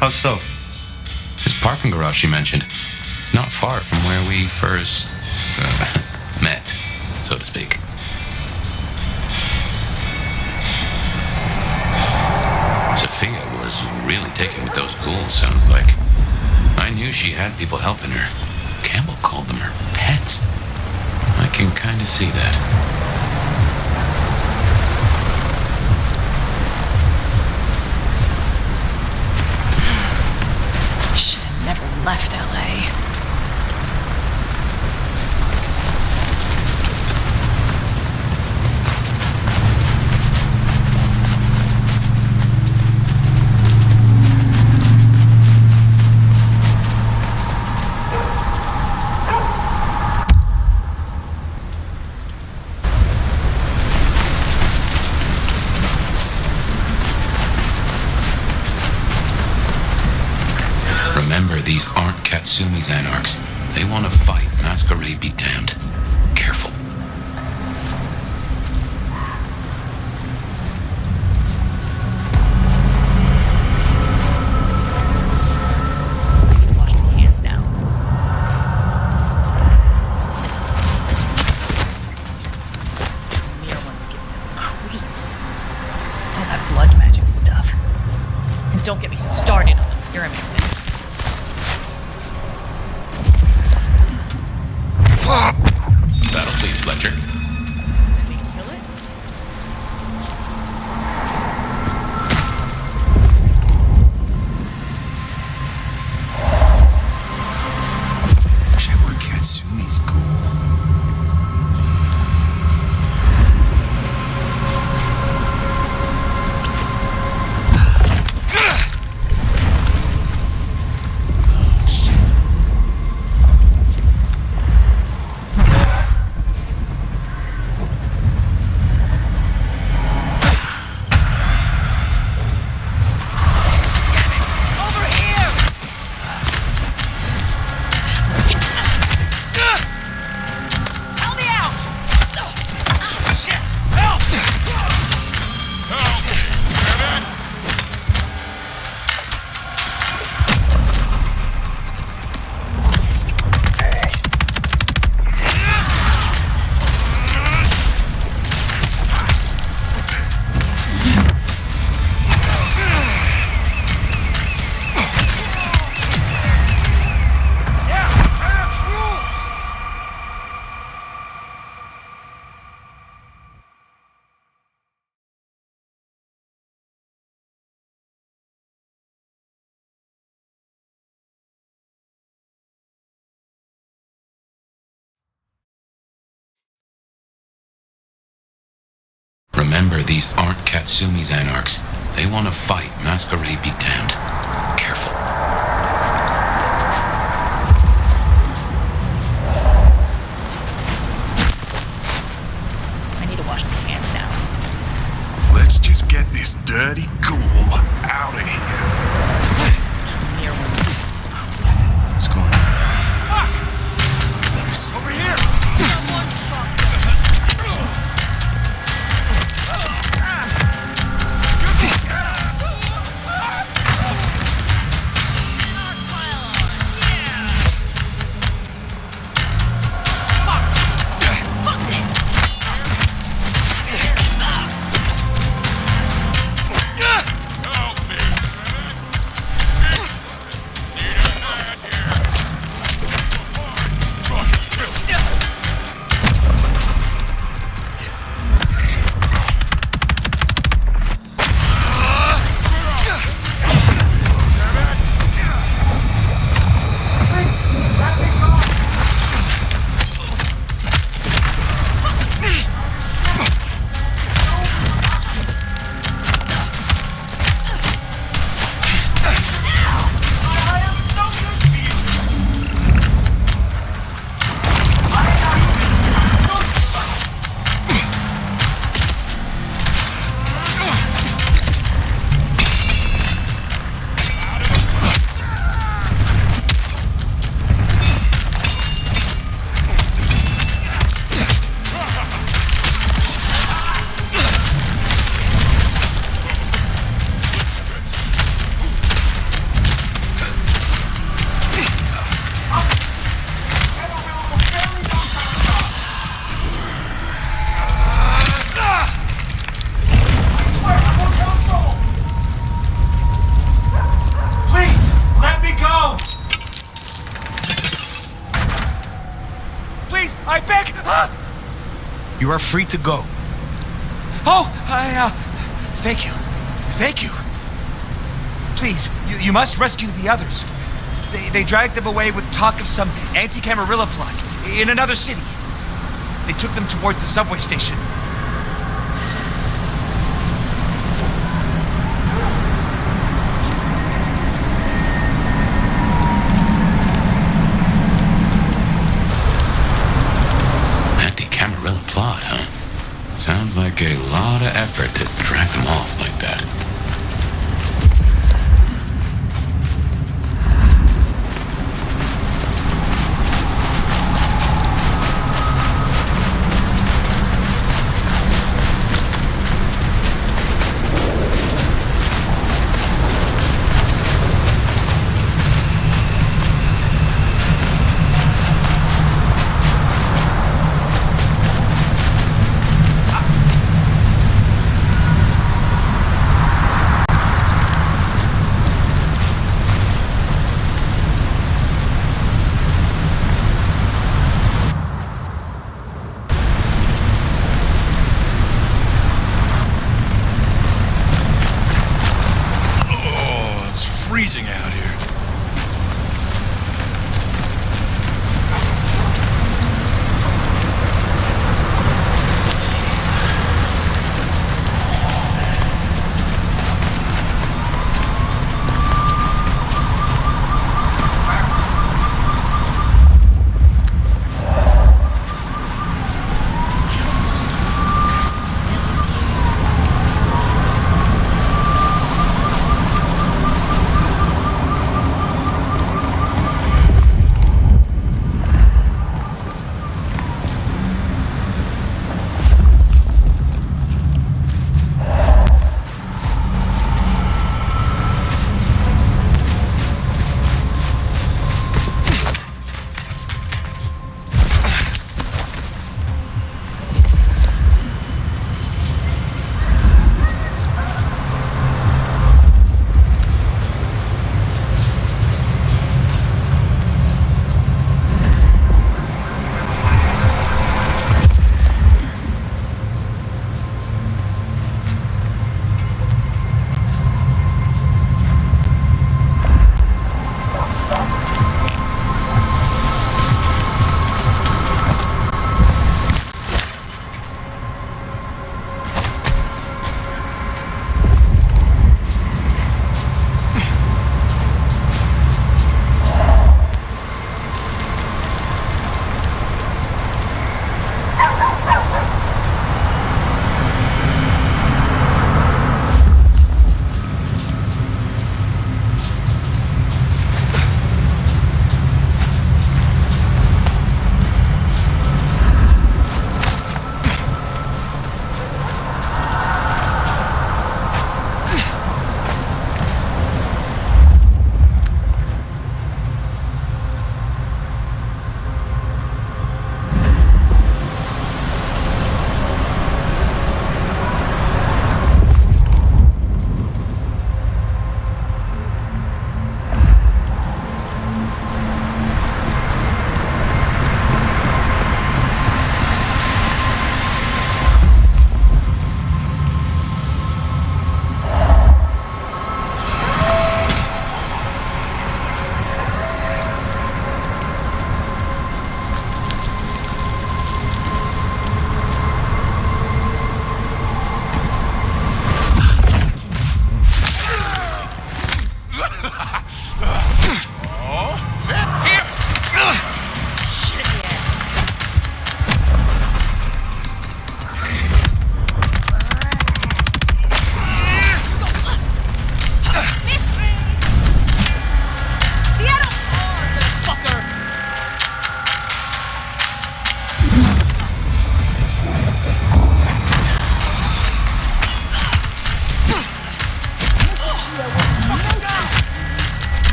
How so? This parking garage you mentioned. It's not far from where we first met, so to speak. Safia was really taken with those ghouls, sounds like. I knew she had people helping her. Campbell called them her pets. I can kind of see that. Should have never left LA. Remember, these aren't Katsumi's anarchs. They want to fight. Masquerade be damned. Careful. Wash my hands now. Mere one's giving them creeps. It's all that blood magic stuff. And don't get me started on the pyramid thing. That'll please Fletcher. Did we kill it? Wish I were Katsumi's ghoul. Remember, these aren't Katsumi's anarchs. They want to fight. Masquerade be damned. Careful. I need to wash my hands now. Let's just get this dirty ghoul out of here. Mere one's What's going on? Fuck! Let me see. Over here! someone fucked up. You are free to go. Oh, thank you. Thank you. Please, you must rescue the others. They dragged them away with talk of some anti-Camarilla plot in another city. They took them towards the subway station. Anti-Camarilla plot, huh? Sounds like a lot of effort to drag them off like that.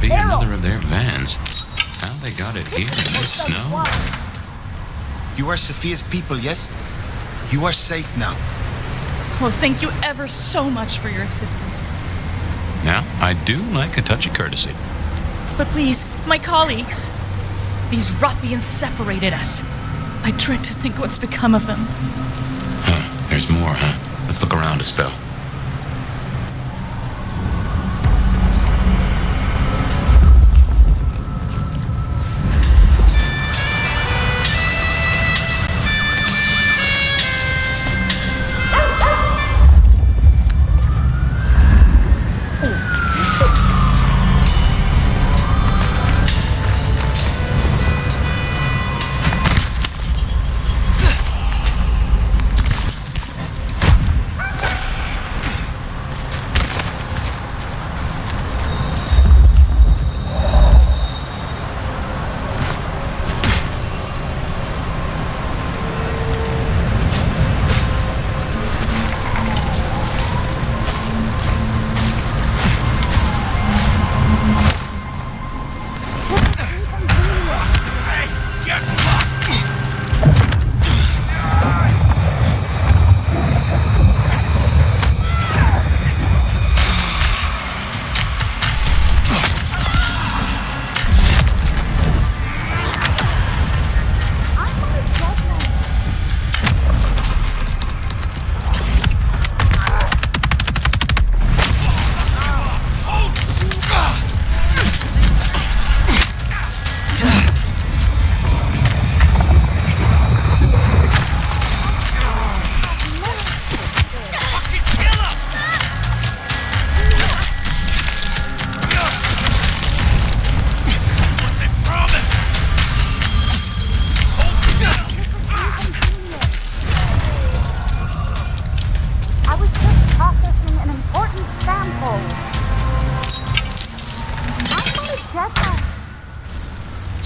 be another of their vans. How they got it here in the snow? You are Safia's people, yes? You are safe now. Well, thank you ever so much for your assistance. Now, I do like a touch of courtesy. But please, my colleagues. These ruffians separated us. I dread to think what's become of them. Huh, there's more, huh? Let's look around a spell.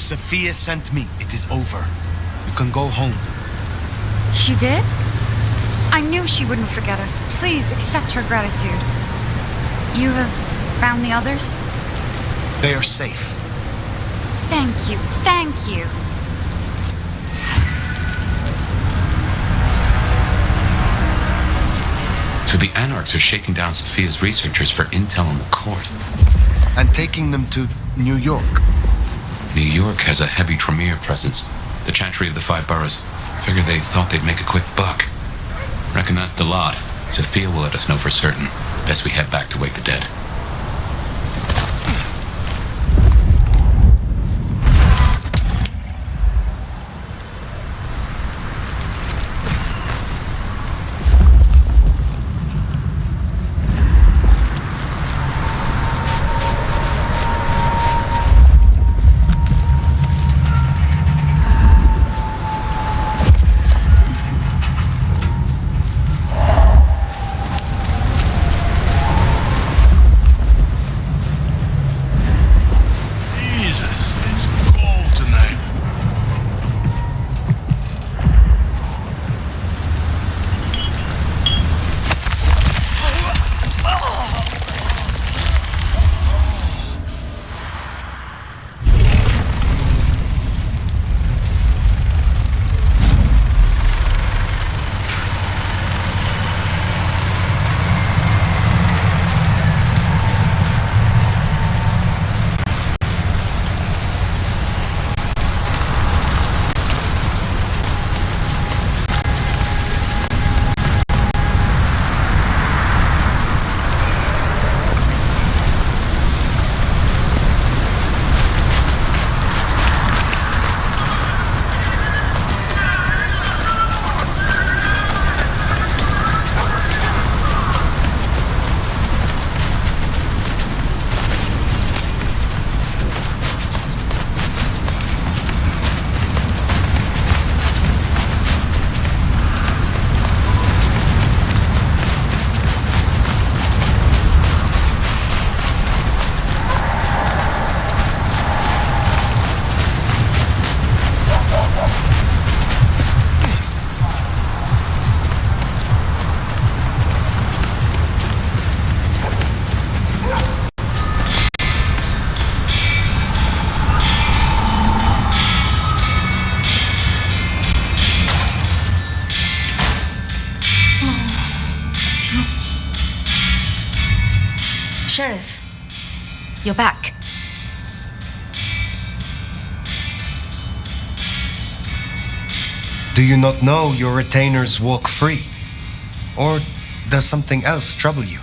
Safia sent me. It is over. You can go home. She did? I knew she wouldn't forget us. Please accept her gratitude. You have found the others? They are safe. Thank you. Thank you. So the Anarchs are shaking down Safia's researchers for intel on the court. And taking them to New York. New York has a heavy Tremere presence. The Chantry of the Five Boroughs. Figure they thought they'd make a quick buck. Reckon that's the lot. Safia will let us know for certain. Best we head back to wake the dead. Sheriff, you're back. Do you not know your retainers walk free? Or does something else trouble you?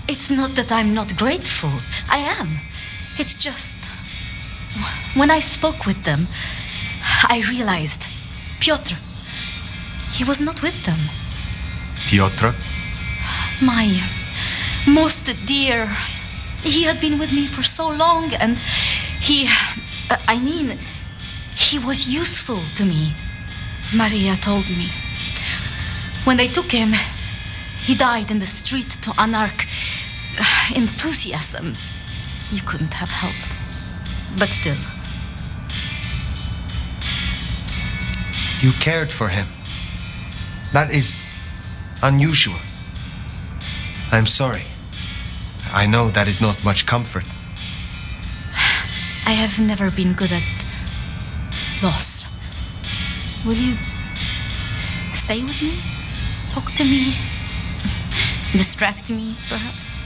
It's not that I'm not grateful. I am. It's just... When I spoke with them, I realized Piotr, he was not with them. Piotr? My most dear. He had been with me for so long, and he was useful to me. Maria told me. When they took him, he died in the street to anarch enthusiasm. You couldn't have helped. But still. You cared for him. That is unusual. I'm sorry. I know that is not much comfort. I have never been good at loss. Will you stay with me? Talk to me? Distract me, perhaps?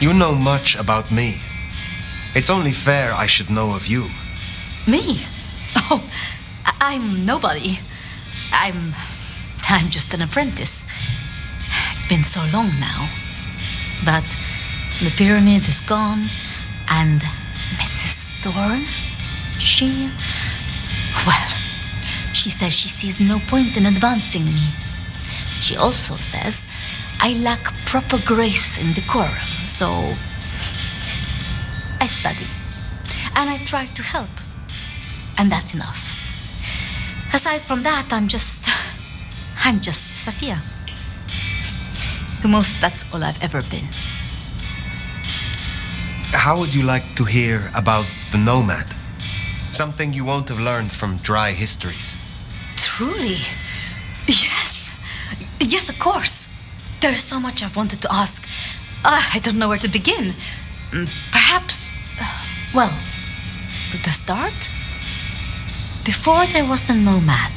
You know much about me. It's only fair I should know of you. Me? Oh, I'm nobody. I'm just an apprentice. It's been so long now. But the pyramid is gone, and Mrs. Thorne, she says she sees no point in advancing me. She also says I lack proper grace and decorum, so I study. And I try to help. And that's enough. Aside from that, I'm just Safia. The most, that's all I've ever been. How would you like to hear about the Nomad? Something you won't have learned from dry histories. Truly? Yes. Yes, of course. There's so much I've wanted to ask. I don't know where to begin. Perhaps, the start? Before there was the Nomad,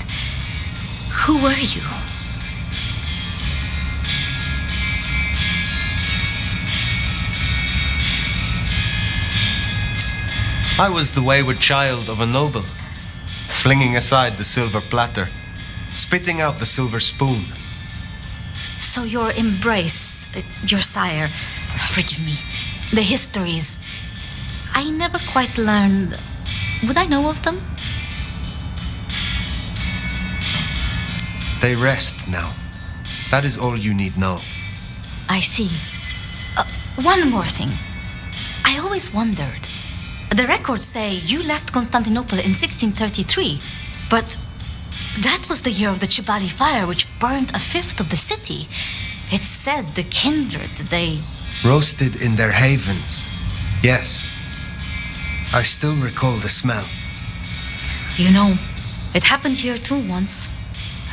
who were you? I was the wayward child of a noble, flinging aside the silver platter, spitting out the silver spoon. So your embrace, your sire, forgive me, the histories, I never quite learned. Would I know of them? They rest now. That is all you need know. I see. One more thing. I always wondered. The records say you left Constantinople in 1633, but that was the year of the Chibali fire, which burned a fifth of the city. It said the kindred, they... Roasted in their havens. Yes. I still recall the smell. You know, it happened here too once.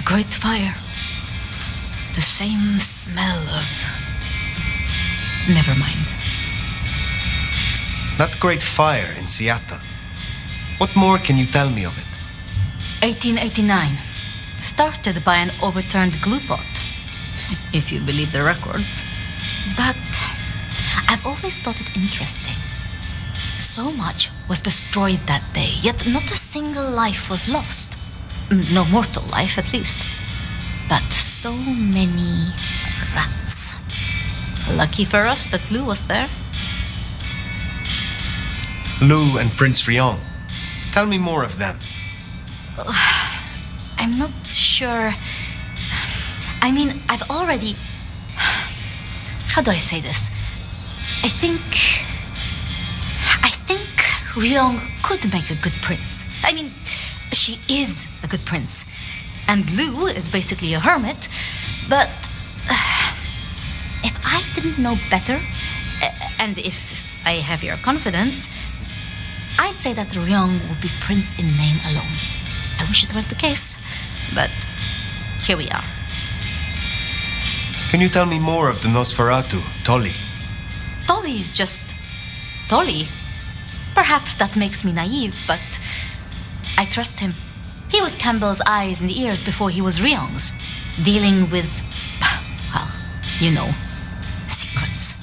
A great fire. The same smell of... Never mind. That great fire in Seattle. What more can you tell me of it? 1889. Started by an overturned glue pot. If you believe the records. But I've always thought it interesting. So much was destroyed that day, yet not a single life was lost. No mortal life, at least. But so many rats. Lucky for us that Lou was there. Lou and Prince Rion. Tell me more of them. I'm not sure. I mean, I've already... How do I say this? I think Ryong could make a good prince. I mean, she is a good prince. And Lou is basically a hermit. But if I didn't know better, and if I have your confidence, I'd say that Ryong would be prince in name alone. I wish it weren't the case, but here we are. Can you tell me more of the Nosferatu, Tolly? Tolly's just... Tolly? Perhaps that makes me naive, but I trust him. He was Campbell's eyes and ears before he was Ryong's, dealing with, well, you know, secrets.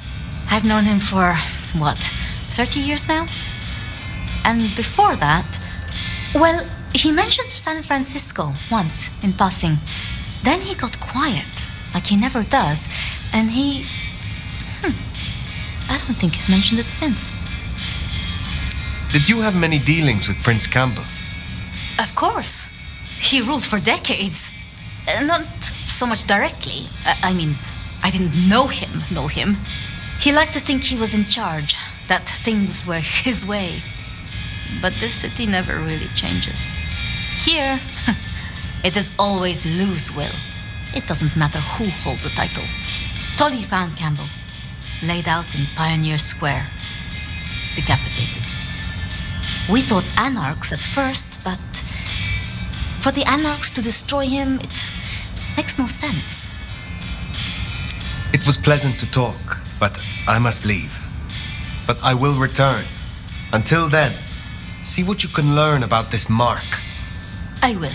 I've known him for, 30 years now? And before that, well, he mentioned San Francisco once in passing. Then he got quiet, like he never does, and I don't think he's mentioned it since. Did you have many dealings with Prince Campbell? Of course. He ruled for decades. Not so much directly. I mean, I didn't know him. He liked to think he was in charge, that things were his way. But this city never really changes. Here, it is always Lou's will. It doesn't matter who holds the title. Tolly found Campbell, laid out in Pioneer Square, decapitated. We thought anarchs at first, but for the anarchs to destroy him, it makes no sense. It was pleasant to talk, but I must leave. But I will return. Until then, see what you can learn about this mark. I will.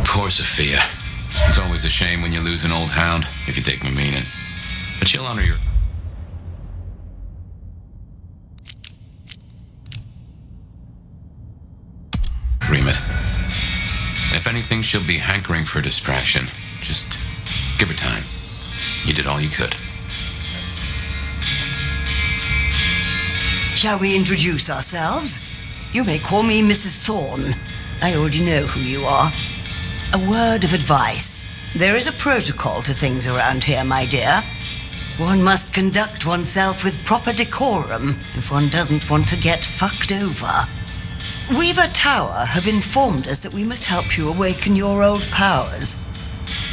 Poor Safia. It's always a shame when you lose an old hound, if you take my meaning. But she'll honor your... agreement. If anything, she'll be hankering for distraction. Just give her time. You did all you could. Shall we introduce ourselves? You may call me Mrs. Thorne. I already know who you are. A word of advice. There is a protocol to things around here, my dear. One must conduct oneself with proper decorum if one doesn't want to get fucked over. Weaver Tower have informed us that we must help you awaken your old powers.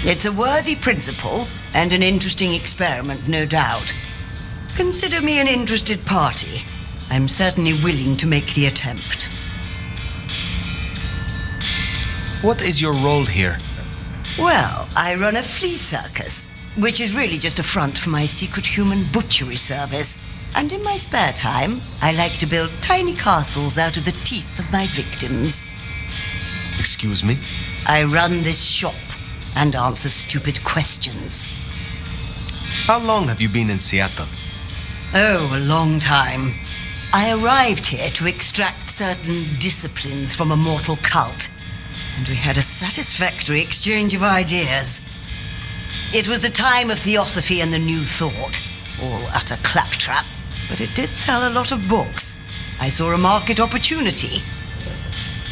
It's a worthy principle and an interesting experiment, no doubt. Consider me an interested party. I'm certainly willing to make the attempt. What is your role here? Well, I run a flea circus, which is really just a front for my secret human butchery service. And in my spare time, I like to build tiny castles out of the teeth of my victims. Excuse me? I run this shop and answer stupid questions. How long have you been in Seattle? Oh, a long time. I arrived here to extract certain disciplines from a mortal cult, and we had a satisfactory exchange of ideas. It was the time of Theosophy and the New Thought, all utter claptrap, but it did sell a lot of books. I saw a market opportunity.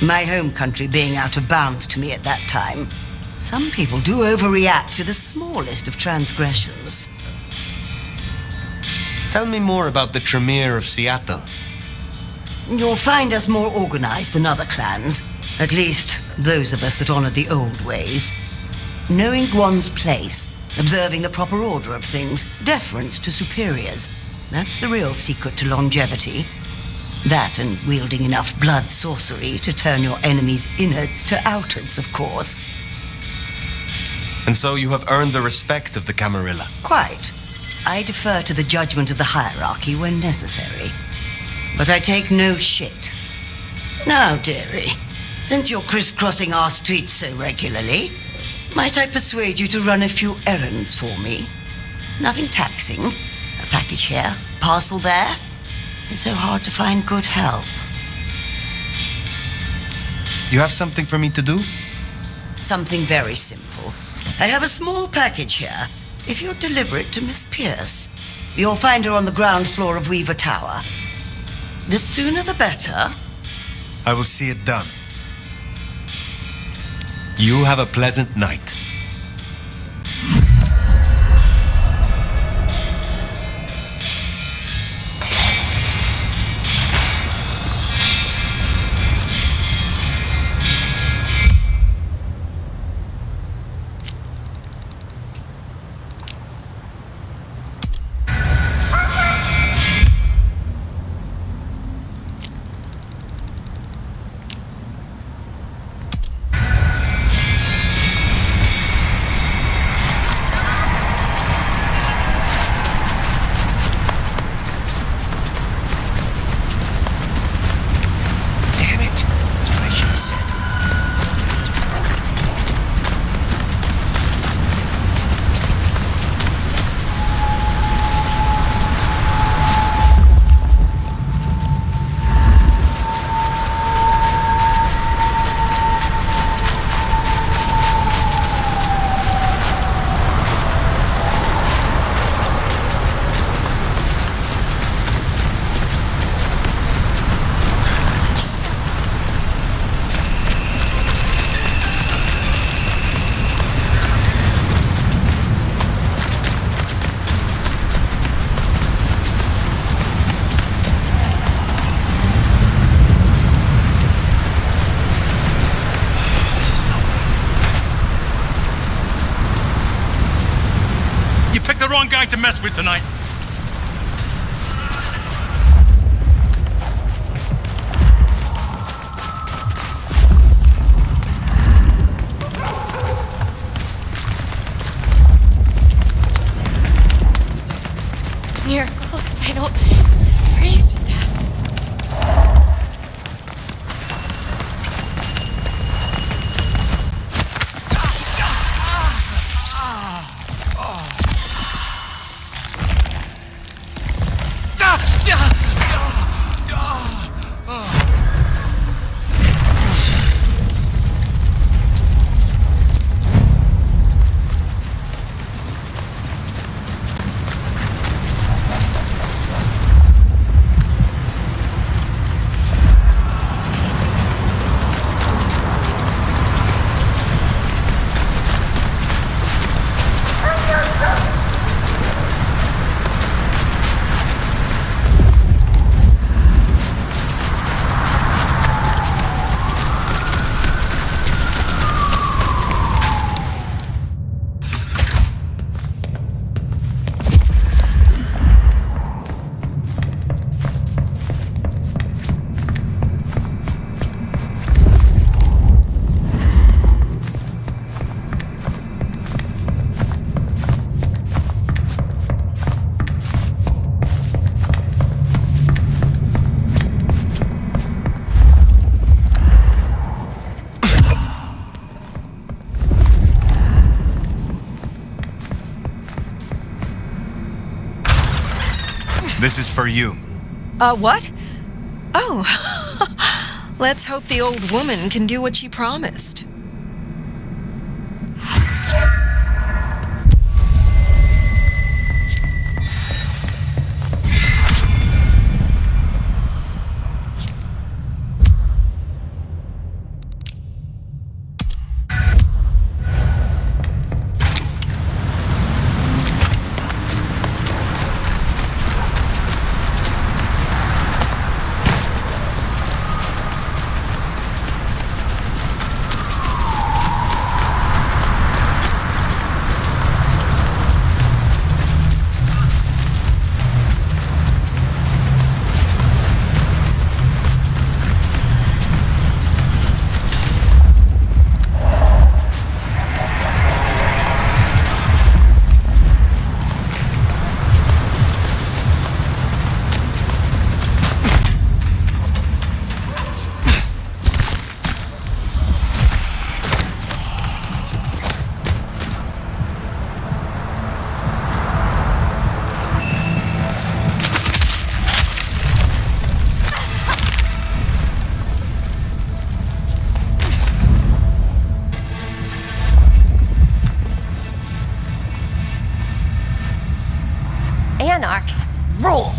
My home country being out of bounds to me at that time. Some people do overreact to the smallest of transgressions. Tell me more about the Tremere of Seattle. You'll find us more organized than other clans. At least, those of us that honor the old ways. Knowing one's place, observing the proper order of things, deference to superiors. That's the real secret to longevity. That and wielding enough blood sorcery to turn your enemy's innards to outards, of course. And so you have earned the respect of the Camarilla. Quite. I defer to the judgment of the hierarchy when necessary. But I take no shit. Now, dearie, since you're crisscrossing our streets so regularly, might I persuade you to run a few errands for me? Nothing taxing. A package here, parcel there. It's so hard to find good help. You have something for me to do? Something very simple. I have a small package here. If you'd deliver it to Miss Pierce, you'll find her on the ground floor of Weaver Tower. The sooner the better. I will see it done. You have a pleasant night. Wrong guy to mess with tonight. Miracle, I don't freeze to death. This is for you. What? Oh. Let's hope the old woman can do what she promised. monarchs rule.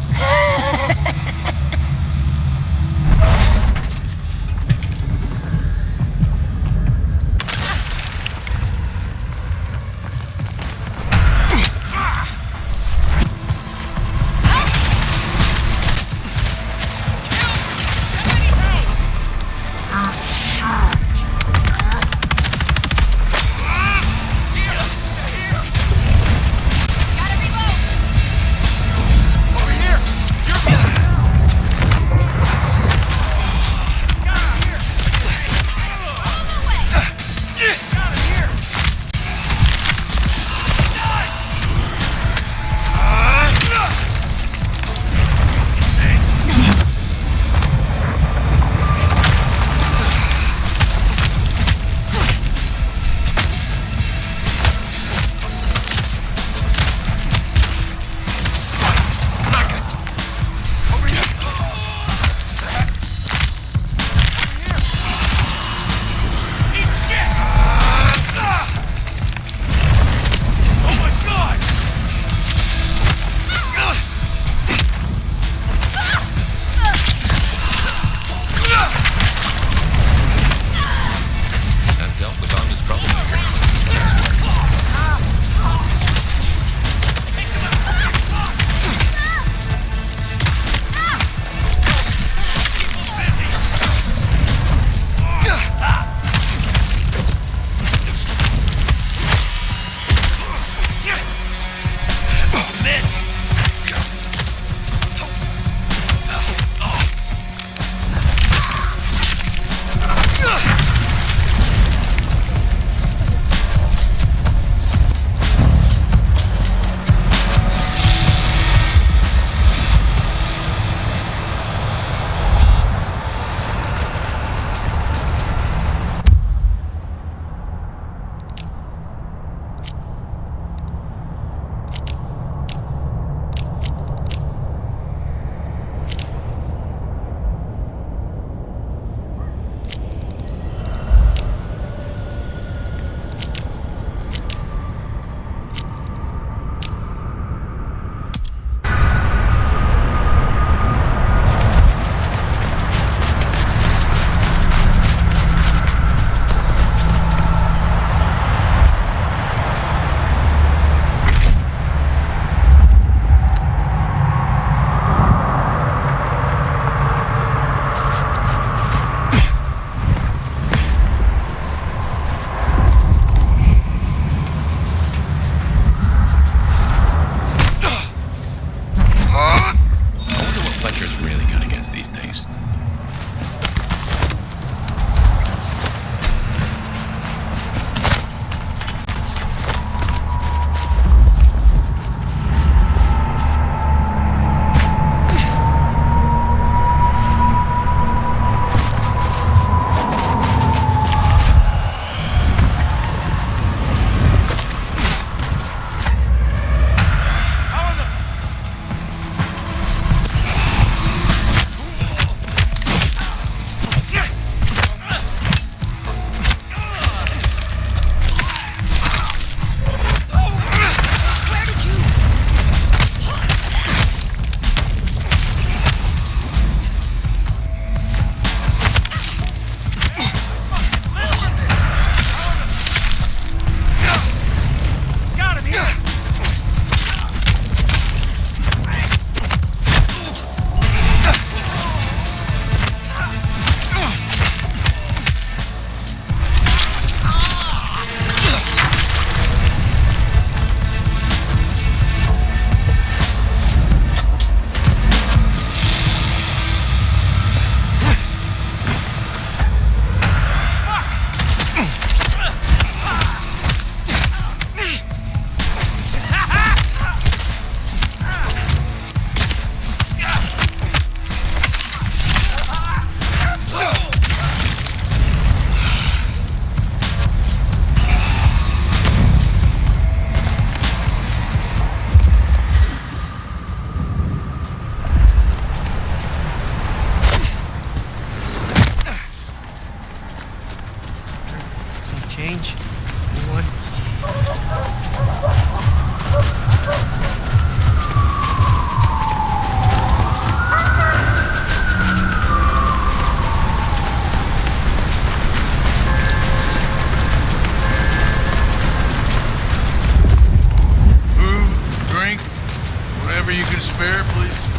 beer, please?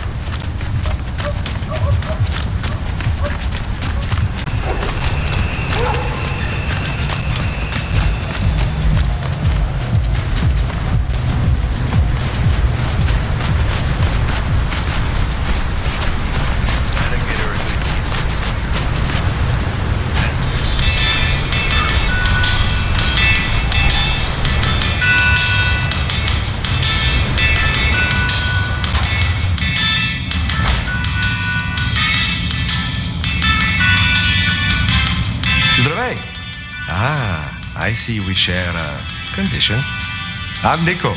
Здравей! I see we share a condition. I'm Nico.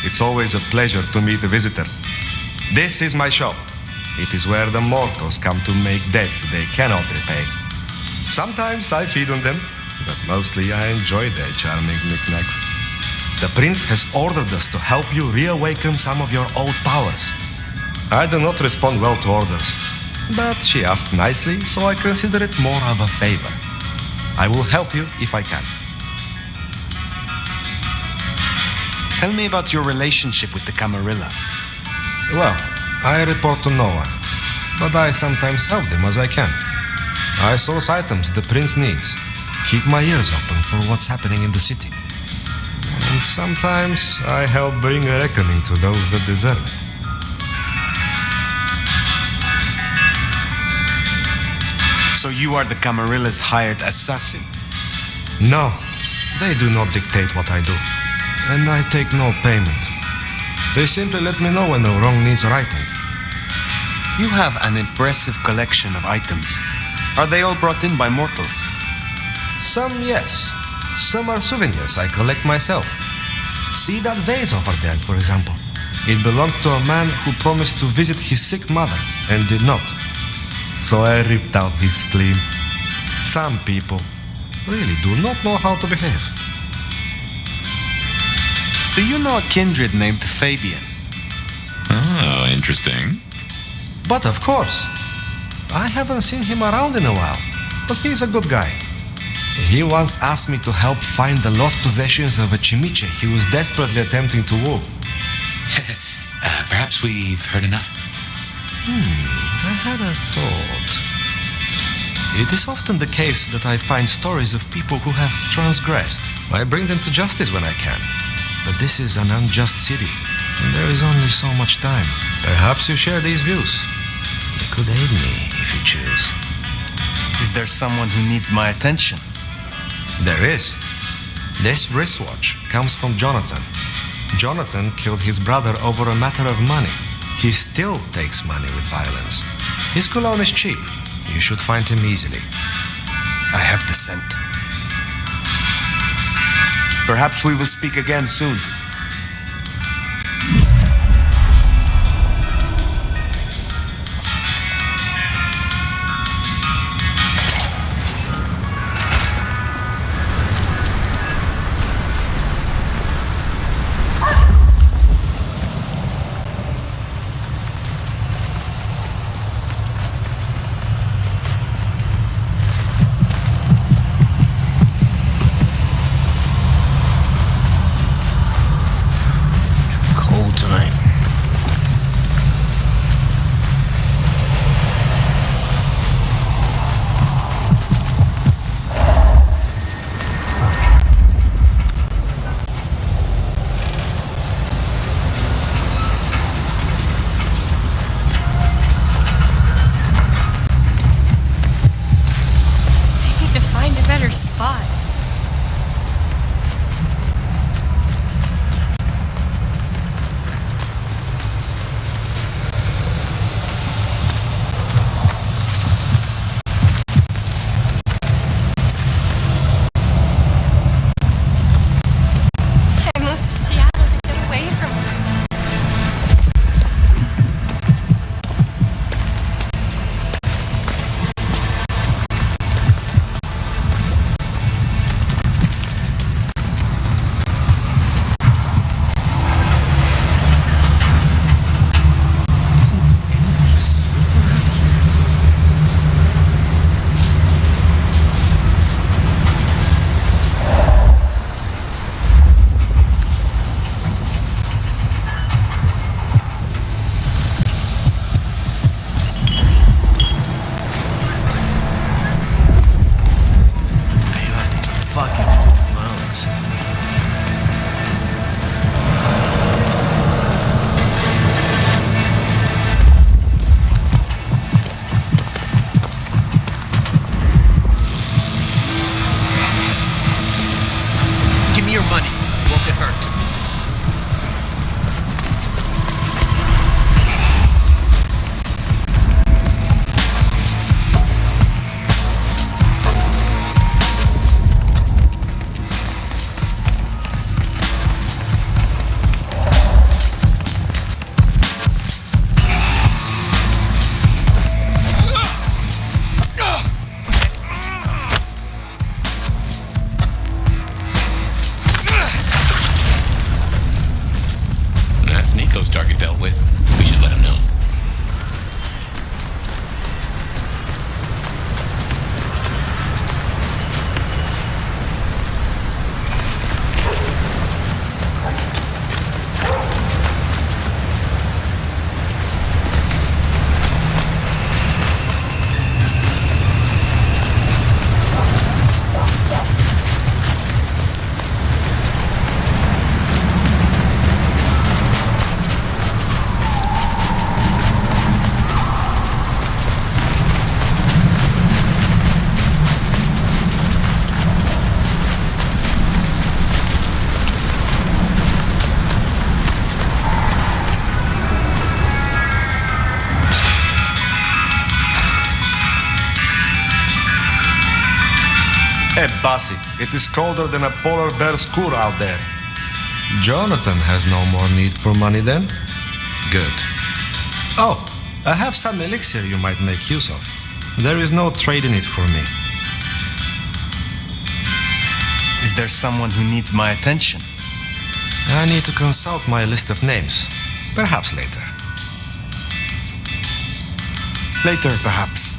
It's always a pleasure to meet a visitor. This is my shop. It is where the mortals come to make debts they cannot repay. Sometimes I feed on them, but mostly I enjoy their charming knickknacks. The prince has ordered us to help you reawaken some of your old powers. I do not respond well to orders, but she asked nicely, so I consider it more of a favor. I will help you if I can. Tell me about your relationship with the Camarilla. Well, I report to no one, but I sometimes help them as I can. I source items the prince needs, keep my ears open for what's happening in the city. And sometimes I help bring a reckoning to those that deserve it. So you are the Camarilla's hired assassin? No, they do not dictate what I do, and I take no payment. They simply let me know when a wrong needs righting. You have an impressive collection of items. Are they all brought in by mortals? Some, yes. Some are souvenirs I collect myself. See that vase over there, for example. It belonged to a man who promised to visit his sick mother and did not. So I ripped out his spleen. Some people really do not know how to behave. Do you know a kindred named Fabien? Oh, interesting. But of course. I haven't seen him around in a while, but he's a good guy. He once asked me to help find the lost possessions of a chimiche he was desperately attempting to woo. Perhaps we've heard enough. I had a thought. It is often the case that I find stories of people who have transgressed. I bring them to justice when I can. But this is an unjust city, and there is only so much time. Perhaps you share these views. You could aid me if you choose. Is there someone who needs my attention? There is. This wristwatch comes from Jonathan. Jonathan killed his brother over a matter of money. He still takes money with violence. His cologne is cheap. You should find him easily. I have the scent. Perhaps we will speak again soon. hurt. Target dealt with. We should let him know. Hey, Bossy, it is colder than a polar bear's cour out there. Jonathan has no more need for money then? Good. Oh, I have some elixir you might make use of. There is no trade in it for me. Is there someone who needs my attention? I need to consult my list of names. Perhaps later. Later, perhaps.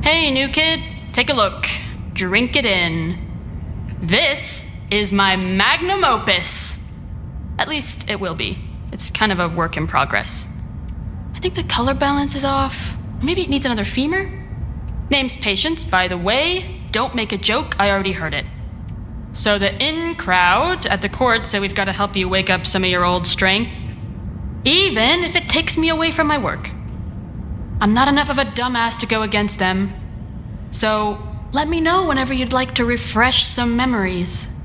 Hey, new kid, take a look. Drink it in. This is my magnum opus. At least it will be. It's kind of a work in progress. I think the color balance is off. Maybe it needs another femur? Name's Patience, by the way. Don't make a joke, I already heard it. So the in crowd at the court say we've got to help you wake up some of your old strength. Even if it takes me away from my work. I'm not enough of a dumbass to go against them. So let me know whenever you'd like to refresh some memories.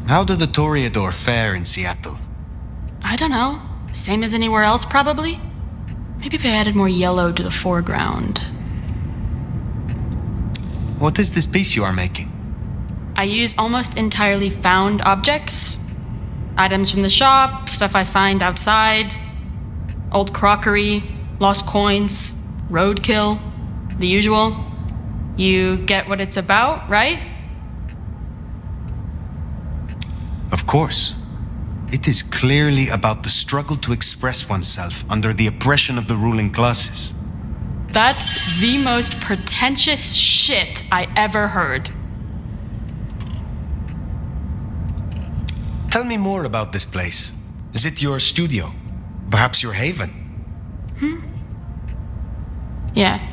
How do the Toreador fare in Seattle? I don't know. Same as anywhere else, probably? Maybe if I added more yellow to the foreground. What is this piece you are making? I use almost entirely found objects. Items from the shop, stuff I find outside, old crockery, lost coins, roadkill, the usual. You get what it's about, right? Of course. It is clearly about the struggle to express oneself under the oppression of the ruling classes. That's the most pretentious shit I ever heard. Tell me more about this place. Is it your studio? Perhaps your haven? Yeah.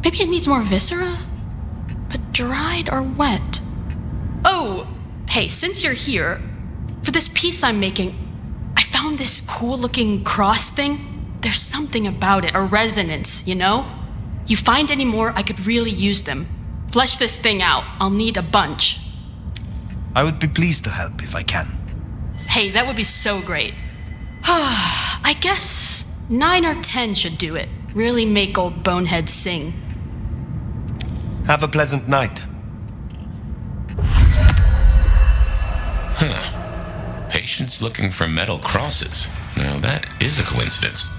Maybe it needs more viscera? But dried or wet? Oh, hey, since you're here, for this piece I'm making, found this cool-looking cross thing. There's something about it, a resonance, you know? You find any more, I could really use them. Flesh this thing out. I'll need a bunch. I would be pleased to help if I can. Hey, that would be so great. I guess 9 or 10 should do it. Really make old Bonehead sing. Have a pleasant night. Patients looking for metal crosses. Now that is a coincidence.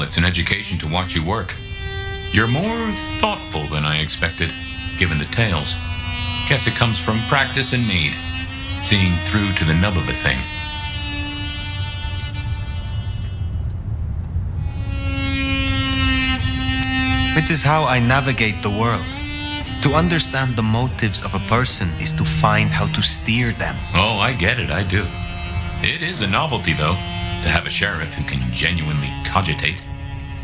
It's an education to watch you work. You're more thoughtful than I expected, given the tales. Guess it comes from practice and need, seeing through to the nub of a thing. It is how I navigate the world. To understand the motives of a person is to find how to steer them. Oh, I get it, I do. It is a novelty, though, to have a sheriff who can genuinely cogitate.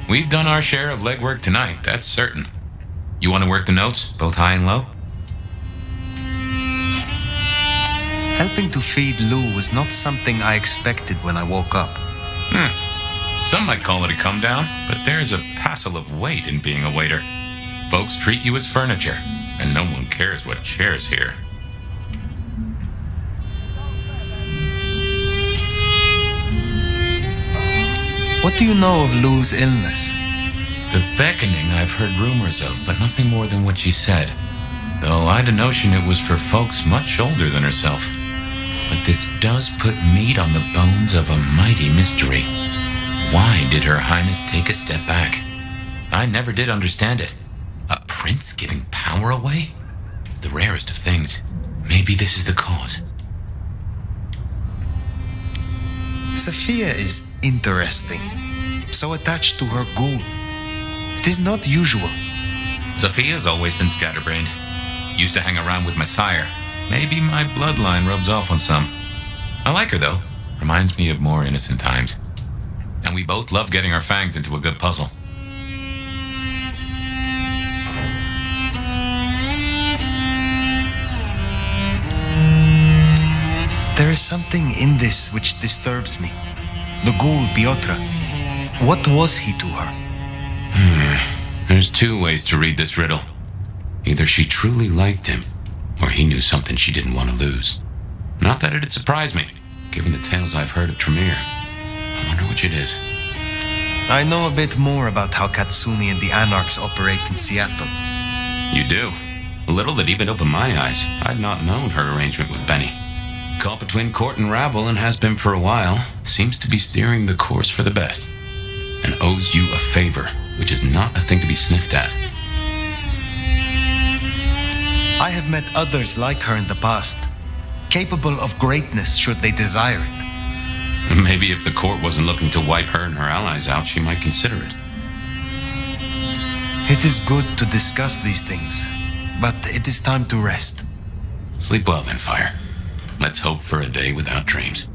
We've done our share of legwork tonight, that's certain. You want to work the notes, both high and low? Helping to feed Lou was not something I expected when I woke up. Some might call it a come down, but there's a passel of weight in being a waiter. Folks treat you as furniture, and no one cares what shares here. What do you know of Lou's illness? The beckoning I've heard rumors of, but nothing more than what she said. Though I'd a notion it was for folks much older than herself. But this does put meat on the bones of a mighty mystery. Why did Her Highness take a step back? I never did understand it. A prince giving power away? It's the rarest of things. Maybe this is the cause. Safia is interesting. So attached to her ghoul. It is not usual. Safia's always been scatterbrained. Used to hang around with my sire. Maybe my bloodline rubs off on some. I like her, though. Reminds me of more innocent times. And we both love getting our fangs into a good puzzle. There is something in this which disturbs me. The ghoul, Piotr. What was he to her? There's two ways to read this riddle. Either she truly liked him, or he knew something she didn't want to lose. Not that it'd surprise me, given the tales I've heard of Tremere. I wonder which it is. I know a bit more about how Katsuni and the Anarchs operate in Seattle. You do? A little that even opened my eyes. I'd not known her arrangement with Benny. Competent between court and rabble and has been for a while, seems to be steering the course for the best, and owes you a favor, which is not a thing to be sniffed at. I have met others like her in the past, capable of greatness should they desire it. Maybe if the court wasn't looking to wipe her and her allies out, she might consider it. It is good to discuss these things, but it is time to rest. Sleep well then, Fire. Let's hope for a day without dreams.